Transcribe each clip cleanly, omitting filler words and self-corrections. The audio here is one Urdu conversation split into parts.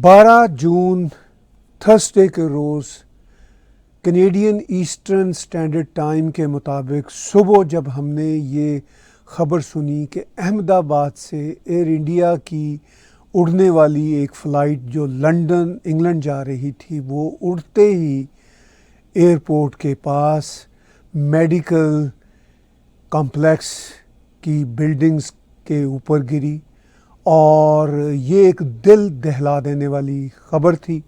12 جون تھرسڈے کے روز کینیڈین ایسٹرن اسٹینڈرڈ ٹائم کے مطابق صبح جب ہم نے یہ خبر سنی کہ احمد آباد سے ایئر انڈیا کی اڑنے والی ایک فلائٹ جو لنڈن انگلینڈ جا رہی تھی وہ اڑتے ہی ایئرپورٹ کے پاس میڈیکل کمپلیکس کی بلڈنگز کے اوپر گری، اور یہ ایک دل دہلا دینے والی خبر تھی۔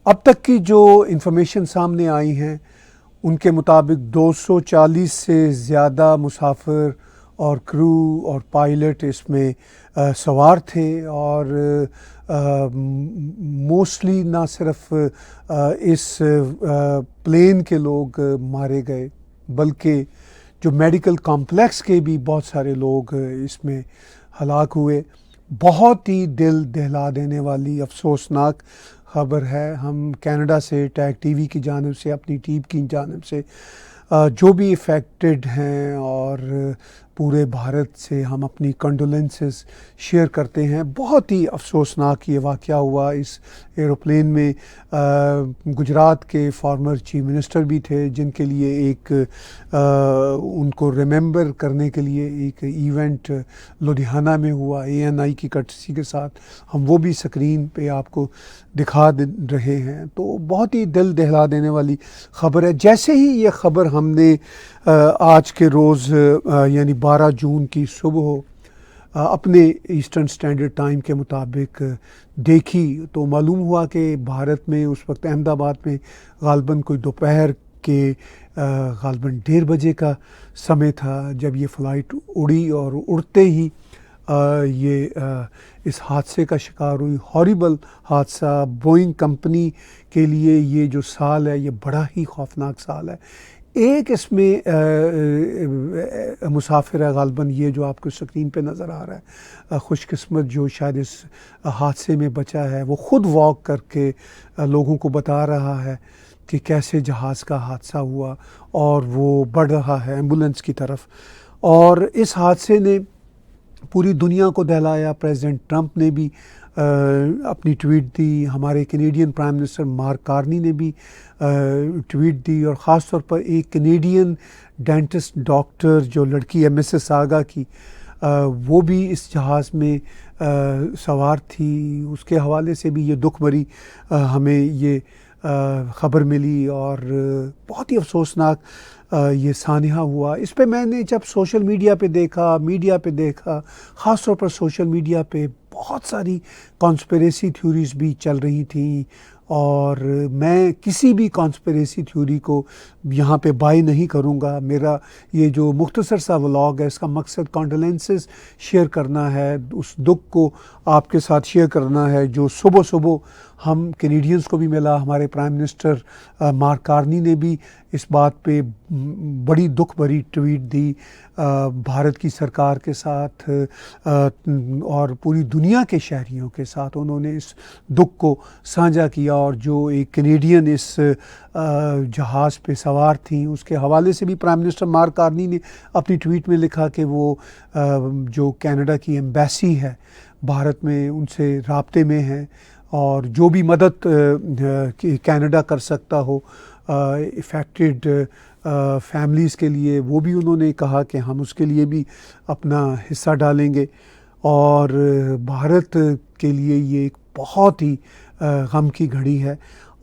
اب تک کی جو انفارمیشن سامنے آئی ہیں ان کے مطابق 240 سے زیادہ مسافر اور کرو اور پائلٹ اس میں سوار تھے، اور موسٹلی نہ صرف اس پلین کے لوگ مارے گئے بلکہ جو میڈیکل کمپلیکس کے بھی بہت سارے لوگ اس میں ہلاک ہوئے۔ بہت ہی دل دہلا دینے والی افسوسناک خبر ہے۔ ہم کینیڈا سے ٹیگ ٹی وی کی جانب سے، اپنی ٹیم کی جانب سے جو بھی افیکٹڈ ہیں اور پورے بھارت سے ہم اپنی کنڈولنسز شیئر کرتے ہیں۔ بہت ہی افسوسناک یہ واقعہ ہوا۔ اس ایروپلین میں گجرات کے فارمر چیف منسٹر بھی تھے، جن کے لیے ایک ان کو ریممبر کرنے کے لیے ایک ایونٹ لدھیانہ میں ہوا ANI کی کٹسی کے ساتھ۔ ہم وہ بھی سکرین پہ آپ کو دکھا رہے ہیں۔ تو بہت ہی دل دہلا دینے والی خبر ہے۔ جیسے ہی یہ خبر ہم نے آج کے روز یعنی 12 جون کی صبح اپنے ایسٹرن اسٹینڈرڈ ٹائم کے مطابق دیکھی تو معلوم ہوا کہ بھارت میں اس وقت احمد آباد میں غالباً کوئی دوپہر کے غالباً 1:30 بجے کا سمے تھا جب یہ فلائٹ اڑی، اور اڑتے ہی یہ اس حادثے کا شکار ہوئی۔ ہاریبل حادثہ۔ بوئنگ کمپنی کے لیے یہ جو سال ہے یہ بڑا ہی خوفناک سال ہے۔ ایک اس میں مسافر ہے غالباً یہ جو آپ کو سکرین پہ نظر آ رہا ہے، خوش قسمت جو شاید اس حادثے میں بچا ہے، وہ خود واک کر کے لوگوں کو بتا رہا ہے کہ کیسے جہاز کا حادثہ ہوا، اور وہ بڑھ رہا ہے ایمبولینس کی طرف۔ اور اس حادثے نے پوری دنیا کو دہلایا۔ پریزیڈنٹ ٹرمپ نے بھی اپنی ٹویٹ دی، ہمارے Canadian prime minister mark Karni نے بھی ٹویٹ دی، اور خاص طور پر ایک کینیڈین ڈینٹسٹ ڈاکٹر جو لڑکی ہے مسیساگا کی، وہ بھی اس جہاز میں سوار تھی۔ اس کے حوالے سے بھی یہ دکھ بھری ہمیں یہ خبر ملی، اور بہت ہی افسوسناک یہ سانحہ ہوا۔ اس پہ میں نے جب سوشل میڈیا پہ دیکھا، خاص طور پر سوشل میڈیا پہ بہت ساری کانسپریسی تھیوریز بھی چل رہی تھیں، اور میں کسی بھی کانسپریسی تھیوری کو یہاں پہ بائی نہیں کروں گا۔ میرا یہ جو مختصر سا ولاگ ہے اس کا مقصد کانڈولنسز شیئر کرنا ہے، اس دکھ کو آپ کے ساتھ شیئر کرنا ہے جو صبح ہم کینیڈینز کو بھی ملا۔ ہمارے پرائم منسٹر مارک کارنی نے بھی اس بات پہ بڑی دکھ بھری ٹویٹ دی بھارت کی سرکار کے ساتھ اور پوری دنیا کے شہریوں کے ساتھ۔ انہوں نے اس دکھ کو سانجھا کیا، اور جو ایک کینیڈین اس جہاز پہ سوار تھیں اس کے حوالے سے بھی پرائم منسٹر مارک کارنی نے اپنی ٹویٹ میں لکھا کہ وہ جو کینیڈا کی ایمبیسی ہے بھارت میں ان سے رابطے میں ہیں، اور جو بھی مدد کینیڈا کر سکتا ہو افیکٹڈ فیملیز کے لیے، وہ بھی انہوں نے کہا کہ ہم اس کے لیے بھی اپنا حصہ ڈالیں گے۔ اور بھارت کے لیے یہ ایک بہت ہی غم کی گھڑی ہے۔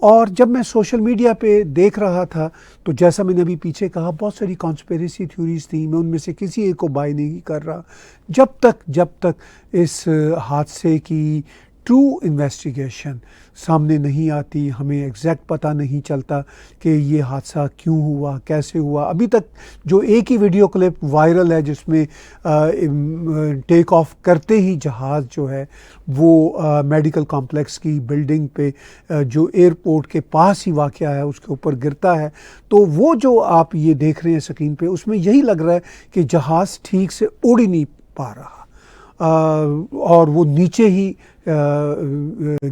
اور جب میں سوشل میڈیا پہ دیکھ رہا تھا تو جیسا میں نے ابھی پیچھے کہا بہت ساری کانسپیریسی تھیوریز تھیں، میں ان میں سے کسی ایک کو بائی نہیں کر رہا جب تک اس حادثے کی ٹرو انویسٹیگیشن سامنے نہیں آتی، ہمیں ایگزیکٹ پتہ نہیں چلتا کہ یہ حادثہ کیوں ہوا، کیسے ہوا۔ ابھی تک جو ایک ہی ویڈیو کلپ وائرل ہے جس میں ٹیک آف کرتے ہی جہاز جو ہے وہ میڈیکل کمپلیکس کی بلڈنگ پہ جو ایئرپورٹ کے پاس ہی واقع ہے اس کے اوپر گرتا ہے، تو وہ جو آپ یہ دیکھ رہے ہیں سکرین پہ، اس میں یہی لگ رہا ہے کہ جہاز ٹھیک سے اڑ ہی نہیں پا رہا۔ اور وہ نیچے ہی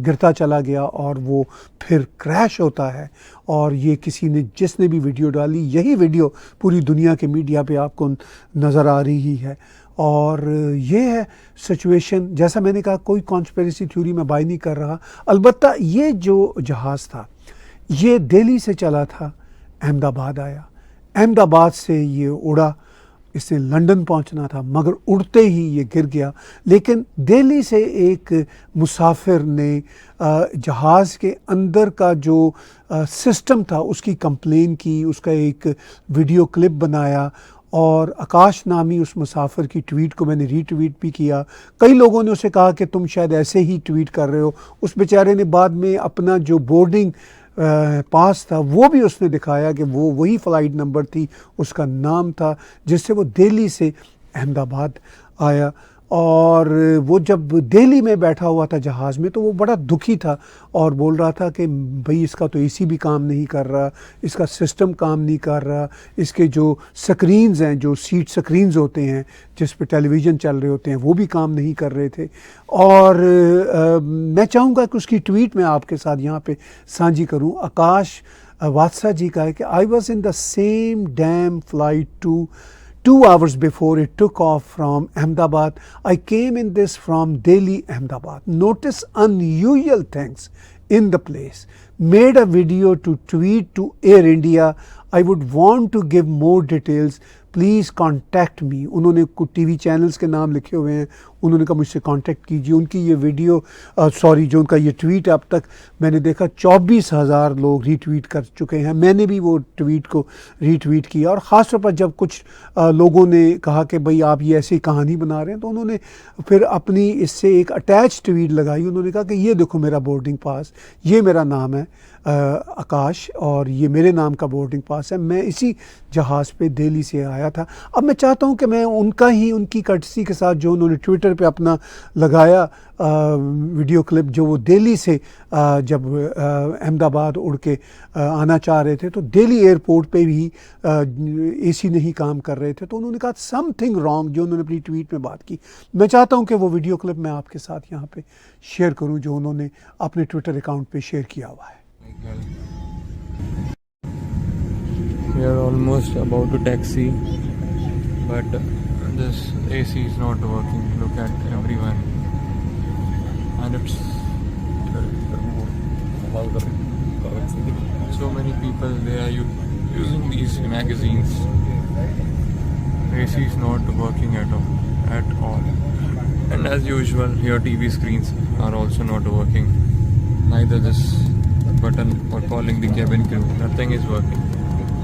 گرتا چلا گیا اور وہ پھر کریش ہوتا ہے. اور یہ کسی نے جس نے بھی ویڈیو ڈالی, یہی ویڈیو پوری دنیا کے میڈیا پہ آپ کو نظر آ رہی ہے. اور یہ ہے سچویشن. جیسا میں نے کہا, کوئی کانسپیریسی تھیوری میں بائی نہیں کر رہا. البتہ یہ جو جہاز تھا یہ دہلی سے چلا تھا, احمد آباد آیا, احمد آباد سے یہ اڑا, اس نے لنڈن پہنچنا تھا مگر اڑتے ہی یہ گر گیا. لیکن دہلی سے ایک مسافر نے جہاز کے اندر کا جو سسٹم تھا اس کی کمپلین کی, اس کا ایک ویڈیو کلپ بنایا, اور آکاش نامی اس مسافر کی ٹویٹ کو میں نے ری ٹویٹ بھی کیا. کئی لوگوں نے اسے کہا کہ تم شاید ایسے ہی ٹویٹ کر رہے ہو. اس بیچارے نے بعد میں اپنا جو بورڈنگ پاس تھا وہ بھی اس نے دکھایا کہ وہ وہی فلائٹ نمبر تھی, اس کا نام تھا جس سے وہ دہلی سے احمد آباد آیا. اور وہ جب دہلی میں بیٹھا ہوا تھا جہاز میں تو وہ بڑا دکھی تھا اور بول رہا تھا کہ بھئی اس کا تو اے سی بھی کام نہیں کر رہا, اس کا سسٹم کام نہیں کر رہا, اس کے جو سکرینز ہیں, جو سیٹ سکرینز ہوتے ہیں جس پہ ٹیلی ویژن چل رہے ہوتے ہیں, وہ بھی کام نہیں کر رہے تھے. اور میں چاہوں گا کہ اس کی ٹویٹ میں آپ کے ساتھ یہاں پہ سانجھی کروں. آکاش واتسا جی کا ہے کہ I was in the same damn flight 2 hours before it took off from Ahmedabad. I came in this from Delhi, Ahmedabad. Notice unusual things in the place. Made a video to tweet to Air India. I would want to give more details. Please contact me. انہوں نے کچھ ٹی وی چینلز کے نام لکھے ہوئے ہیں, انہوں نے کہا مجھ سے کانٹیکٹ کیجیے. ان کی یہ ویڈیو جو ان کا یہ ٹویٹ اب تک میں نے دیکھا 24,000 لوگ ری ٹویٹ کر چکے ہیں. میں نے بھی وہ ٹویٹ کو ری ٹویٹ کیا, اور خاص طور پر جب کچھ لوگوں نے کہا کہ بھئی آپ یہ ایسی کہانی بنا رہے ہیں تو انہوں نے پھر اپنی اس سے ایک اٹیچ ٹویٹ لگائی. انہوں نے کہا کہ یہ دیکھو میرا بورڈنگ پاس, یہ میرا نام ہے آکاش, اور یہ میرے نام کا بورڈنگ پاس ہے, میں اسی جہاز پہ دہلی سے آیا تھا. اب میں چاہتا ہوں کہ میں ان کی کرٹسی کے ساتھ جو انہوں نے ٹویٹر پہ اپنا لگایا ویڈیو کلپ, جو وہ دہلی سے جب احمد آباد اڑ کے آنا چاہ رہے تھے تو دہلی ایئرپورٹ پہ بھی اے سی نہیں کام کر رہے تھے, تو انہوں نے کہا سم تھنگ رانگ, جو انہوں نے اپنی ٹویٹ میں بات کی. میں چاہتا ہوں کہ وہ ویڈیو کلپ میں آپ کے ساتھ یہاں پہ شیئر کروں جو انہوں نے اپنے ٹویٹر اکاؤنٹ پہ شیئر کیا ہوا ہے. We are almost about to taxi, but this AC is not working. Look at everyone, and it's so many people, they are using these magazines. AC is not working at all. And as usual, your TV screens are also not working. Neither this button for calling the cabin crew, nothing is working.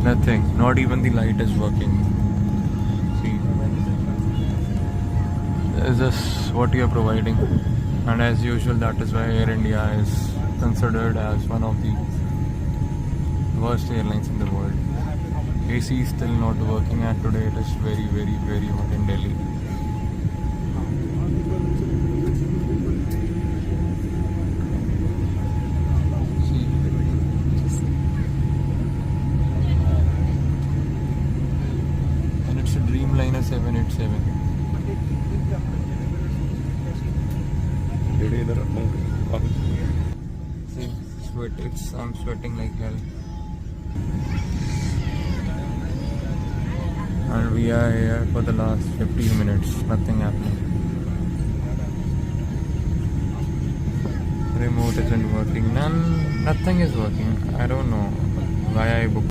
Nothing, not even the light is working. See, is this what you are providing? And as usual, that is why Air India is considered as one of the worst airlines in the world. AC is still not working, and today it is very, very, very hot in Delhi. Dreamliner 787. See, I'm sweating like hell. And we are here for the last 15 minutes, nothing happening. Remote isn't working, nothing is working. I don't know why I booked.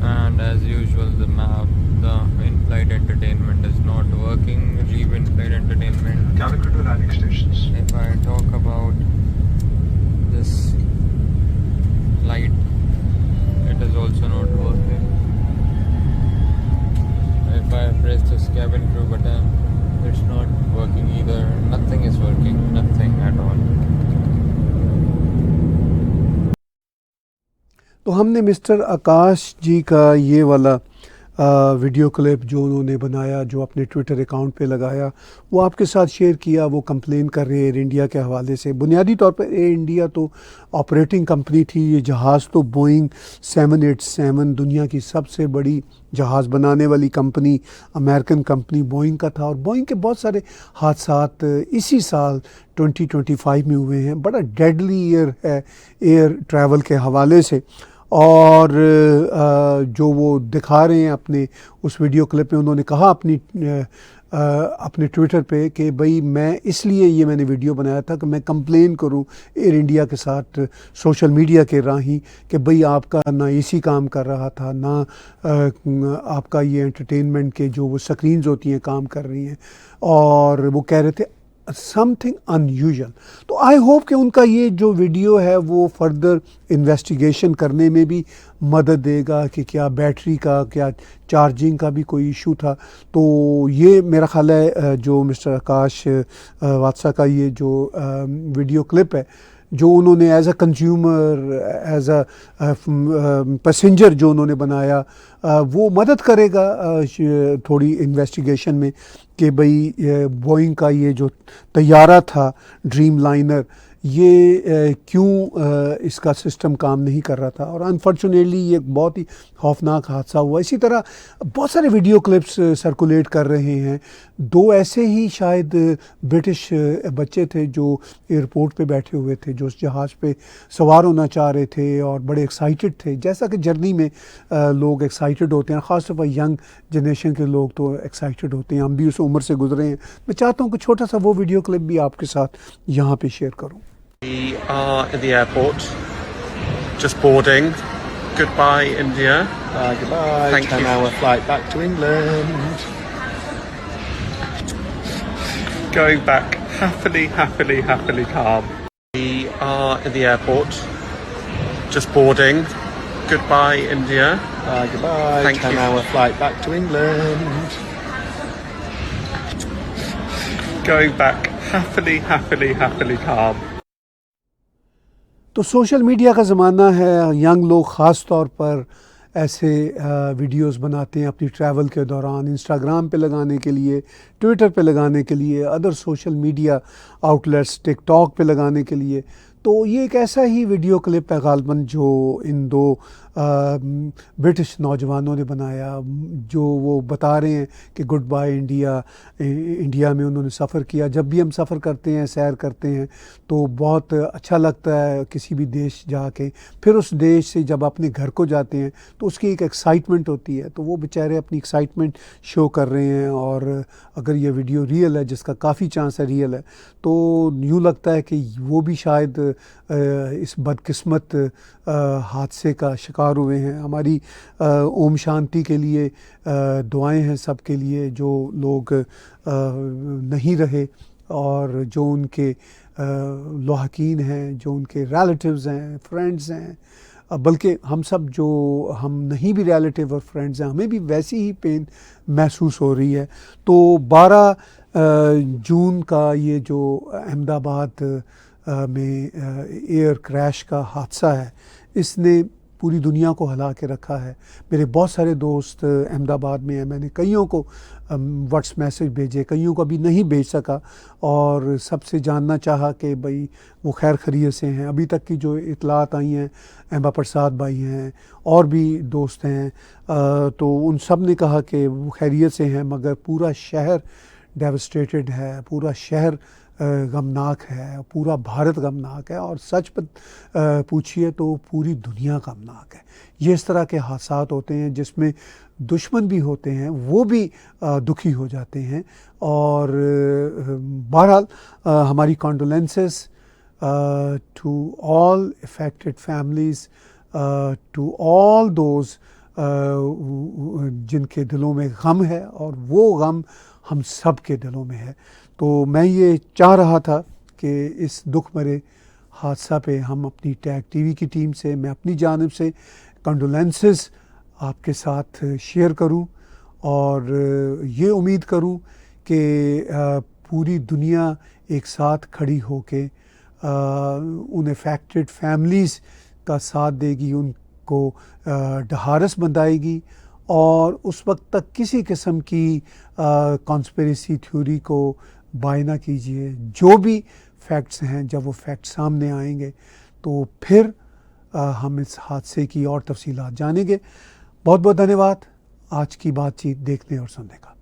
And as usual, the map, the in-flight entertainment is not working. Leave in-flight entertainment. Landing stations. If I talk about this light, it is also not working. If I press this cabin crew button, it's not working either. Nothing is working, nothing at all. تو ہم نے مسٹر آکاش جی کا یہ والا ویڈیو کلپ جو انہوں نے بنایا، جو اپنے ٹویٹر اکاؤنٹ پہ لگایا، وہ آپ کے ساتھ شیئر کیا. وہ کمپلین کر رہے ہیں ایئر انڈیا کے حوالے سے. بنیادی طور پر ایئر انڈیا تو آپریٹنگ کمپنی تھی. یہ جہاز تو بوئنگ 787 دنیا کی سب سے بڑی جہاز بنانے والی کمپنی، امریکن کمپنی بوئنگ کا تھا. اور بوئنگ کے بہت سارے حادثات اسی سال 2025 میں ہوئے ہیں. بڑا ڈیڈلی ایئر ہے ایئر ٹریول کے حوالے سے. اور جو وہ دکھا رہے ہیں اپنے اس ویڈیو کلپ میں، انہوں نے کہا اپنے ٹویٹر پہ کہ بھئی میں اس لیے یہ میں نے ویڈیو بنایا تھا کہ میں کمپلین کروں ایئر انڈیا کے ساتھ سوشل میڈیا کے راہیں کہ بھئی آپ کا نہ اے سی کام کر رہا تھا، نہ آپ کا یہ انٹرٹینمنٹ کے جو وہ سکرینز ہوتی ہیں کام کر رہی ہیں. اور وہ کہہ رہے تھے سم تھنگ ان یوزول. تو آئی ہوپ کہ ان کا یہ جو ویڈیو ہے وہ فردر انویسٹیگیشن کرنے میں بھی مدد دے گا کہ کیا بیٹری کا، کیا چارجنگ کا بھی کوئی ایشو تھا. تو یہ میرا خیال ہے جو مسٹر آکاش واتسا کا یہ جو ویڈیو کلپ ہے، جو انہوں نے as a consumer, as a passenger جو انہوں نے بنایا، وہ مدد کرے گا تھوڑی انویسٹیگیشن میں کہ بھئی بوئنگ کا یہ جو طیارہ تھا ڈریم لائنر، یہ کیوں اس کا سسٹم کام نہیں کر رہا تھا. اور انفارچونیٹلی یہ بہت ہی خوفناک حادثہ ہوا. اسی طرح بہت سارے ویڈیو کلپس سرکولیٹ کر رہے ہیں. 2 ایسے ہی شاید برٹش بچے تھے جو ایئرپورٹ پہ بیٹھے ہوئے تھے، جو اس جہاز پہ سوار ہونا چاہ رہے تھے اور بڑے ایکسائٹڈ تھے. جیسا کہ جرنی میں لوگ ایکسائٹڈ ہوتے ہیں، خاص طور پر ینگ جنریشن کے لوگ تو ایکسائٹڈ ہوتے ہیں. ہم بھی اس عمر سے گزرے ہیں. میں چاہتا ہوں کہ چھوٹا سا وہ ویڈیو کلپ بھی آپ کے ساتھ یہاں پہ شیئر کروں. We are at the airport, just boarding. Goodbye, India. Goodbye. Thank you. 10-hour flight back to England. Going back happily, happily, happily calm. We are at the airport, just boarding. Goodbye, India. Goodbye. Thank you. 10-hour flight back to England. Going back happily, happily, happily calm. تو سوشل میڈیا کا زمانہ ہے. ینگ لوگ خاص طور پر ایسے ویڈیوز بناتے ہیں اپنی ٹریول کے دوران، انسٹاگرام پہ لگانے کے لیے، ٹویٹر پہ لگانے کے لیے، ادر سوشل میڈیا آؤٹلیٹس، ٹک ٹاک پہ لگانے کے لیے. تو یہ ایک ایسا ہی ویڈیو کلپ ہے غالباً جو ان 2 برٹش نوجوانوں نے بنایا، جو وہ بتا رہے ہیں کہ گڈ بائی انڈیا. انڈیا میں انہوں نے سفر کیا. جب بھی ہم سفر کرتے ہیں، سیر کرتے ہیں، تو بہت اچھا لگتا ہے کسی بھی دیش جا کے. پھر اس دیش سے جب اپنے گھر کو جاتے ہیں تو اس کی ایک ایکسائٹمنٹ ہوتی ہے. تو وہ بیچارے اپنی ایکسائٹمنٹ شو کر رہے ہیں. اور اگر یہ ویڈیو ریئل ہے، جس کا کافی چانس ہے ریئل ہے، تو یوں لگتا ہے کہ وہ بھی شاید اس بدقسمت حادثے کا شکار ہوئے ہیں. ہماری اوم شانتی کے لیے دعائیں ہیں سب کے لیے جو لوگ نہیں رہے، اور جو ان کے لاحقین ہیں، جو ان کے ریلیٹیوز ہیں، فرینڈز ہیں. بلکہ ہم سب جو ہم نہیں بھی ریلیٹیو اور فرینڈز ہیں، ہمیں بھی ویسی ہی پین محسوس ہو رہی ہے. تو 12 جون کا یہ جو احمد آباد میں ایئر کریش کا حادثہ ہے، اس نے پوری دنیا کو ہلا کے رکھا ہے. میرے بہت سارے دوست احمد آباد میں ہیں. میں نے کئیوں کو واٹس میسج بھیجے، کئیوں کو ابھی نہیں بھیج سکا، اور سب سے جاننا چاہا کہ بھئی وہ خیر خیریت سے ہیں. ابھی تک کی جو اطلاعات آئی ہیں، احمد پرساد بھائی ہیں اور بھی دوست ہیں، تو ان سب نے کہا کہ وہ خیریت سے ہیں، مگر پورا شہر ڈیوسٹیٹڈ ہے، پورا شہر غمناک ہے، پورا بھارت غمناک ہے، اور سچ پوچھیے تو پوری دنیا غمناک ہے. یہ اس طرح کے حادثات ہوتے ہیں جس میں دشمن بھی ہوتے ہیں، وہ بھی دکھی ہو جاتے ہیں. اور بہرحال ہماری condolences to all affected families, to all those جن کے دلوں میں غم ہے، اور وہ غم ہم سب کے دلوں میں ہے. تو میں یہ چاہ رہا تھا کہ اس دکھ بھرے حادثہ پہ ہم اپنی ٹیگ ٹی وی کی ٹیم سے، میں اپنی جانب سے کنڈولنسز آپ کے ساتھ شیئر کروں، اور یہ امید کروں کہ پوری دنیا ایک ساتھ کھڑی ہو کے ان افیکٹڈ فیملیز کا ساتھ دے گی، ان کو ڈھارس بندھائے گی، اور اس وقت تک کسی قسم کی کانسپریسی تھیوری کو بائی نہ کیجیے. جو بھی فیکٹس ہیں جب وہ فیکٹس سامنے آئیں گے تو پھر ہم اس حادثے کی اور تفصیلات جانیں گے. بہت بہت دھنیہ واد آج کی بات چیت دیکھنے اور سننے کا.